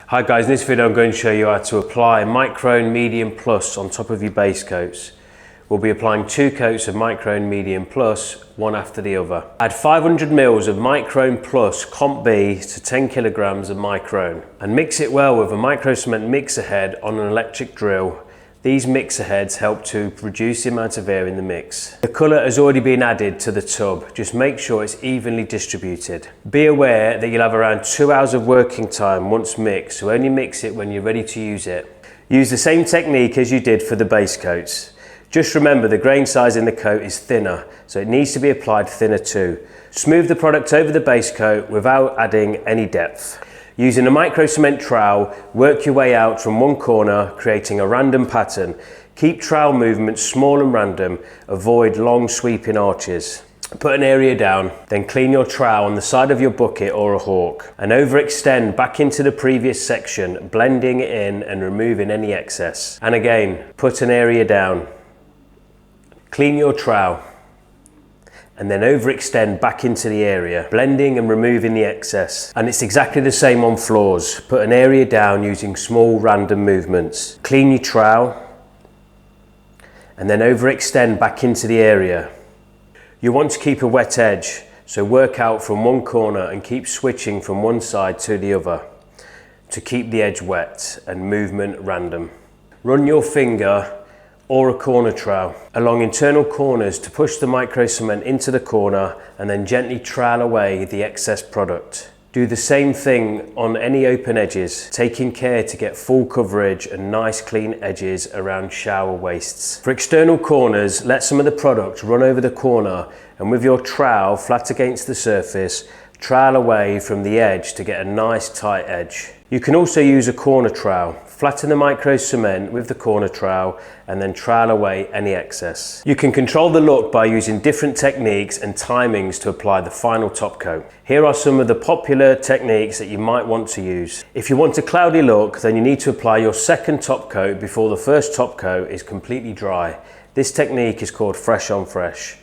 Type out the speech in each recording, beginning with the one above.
Hi guys, in this video I'm going to show you how to apply Microne Medium Plus on top of your base coats. We'll be applying 2 coats of Microne Medium Plus, one after the other. Add 500 ml of Microne Plus Comp B to 10 kilograms of Microne and mix it well with a Microcement mixer head on an electric drill. These mixer heads help to reduce the amount of air in the mix. The colour has already been added to the tub, just make sure it's evenly distributed. Be aware that you'll have around 2 hours of working time once mixed, so only mix it when you're ready to use it. Use the same technique as you did for the base coats. Just remember the grain size in the coat is thinner, so it needs to be applied thinner too. Smooth the product over the base coat without adding any depth. Using a microcement trowel, work your way out from one corner, creating a random pattern. Keep trowel movements small and random, avoid long sweeping arches. Put an area down, then clean your trowel on the side of your bucket or a hawk, and overextend back into the previous section, blending it in and removing any excess. And again, put an area down, clean your trowel, and then overextend back into the area, blending and removing the excess. And it's exactly the same on floors. Put an area down using small random movements. Clean your trowel, and then overextend back into the area. You want to keep a wet edge, so work out from one corner and keep switching from one side to the other to keep the edge wet and movement random. Run your finger or a corner trowel along internal corners to push the microcement into the corner and then gently trowel away the excess product. Do the same thing on any open edges, taking care to get full coverage and nice clean edges around shower wastes. For external corners, let some of the product run over the corner and with your trowel flat against the surface, trowel away from the edge to get a nice tight edge. You can also use a corner trowel. Flatten the microcement with the corner trowel and then trowel away any excess. You can control the look by using different techniques and timings to apply the final top coat. Here are some of the popular techniques that you might want to use. If you want a cloudy look, then you need to apply your second top coat before the first top coat is completely dry. This technique is called fresh on fresh.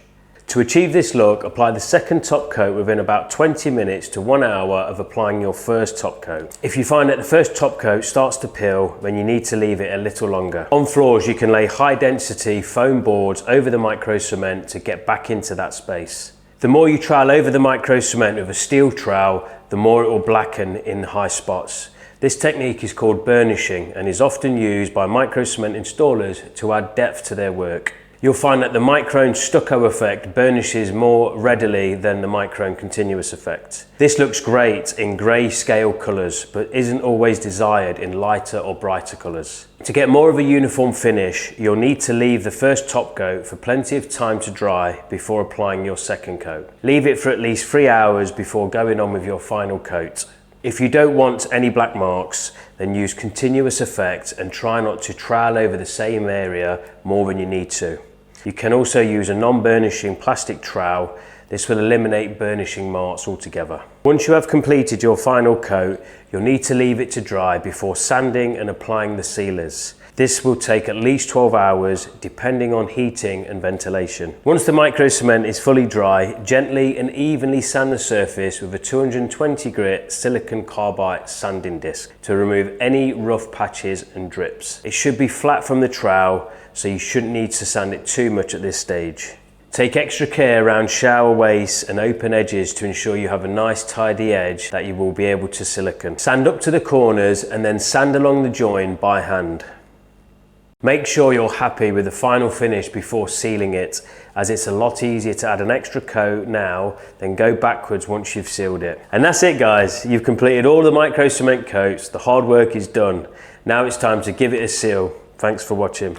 To achieve this look, apply the second top coat within about 20 minutes to 1 hour of applying your first top coat. If you find that the first top coat starts to peel, then you need to leave it a little longer. On floors, you can lay high density foam boards over the microcement to get back into that space. The more you trowel over the microcement with a steel trowel, the more it will blacken in high spots. This technique is called burnishing and is often used by microcement installers to add depth to their work. You'll find that the Microne stucco effect burnishes more readily than the Microne continuous effect. This looks great in grey scale colours, but isn't always desired in lighter or brighter colours. To get more of a uniform finish, you'll need to leave the first top coat for plenty of time to dry before applying your second coat. Leave it for at least 3 hours before going on with your final coat. If you don't want any black marks, then use continuous effect and try not to trowel over the same area more than you need to. You can also use a non-burnishing plastic trowel. This will eliminate burnishing marks altogether. Once you have completed your final coat, you'll need to leave it to dry before sanding and applying the sealers. This will take at least 12 hours depending on heating and ventilation. Once the microcement is fully dry, gently and evenly sand the surface with a 220 grit silicon carbide sanding disc to remove any rough patches and drips. It should be flat from the trowel, so you shouldn't need to sand it too much at this stage. Take extra care around shower wastes and open edges to ensure you have a nice tidy edge that you will be able to silicone. Sand up to the corners and then sand along the join by hand. Make sure you're happy with the final finish before sealing it, as it's a lot easier to add an extra coat now than go backwards once you've sealed it. And that's it guys, you've completed all the microcement coats, the hard work is done. Now it's time to give it a seal. Thanks for watching.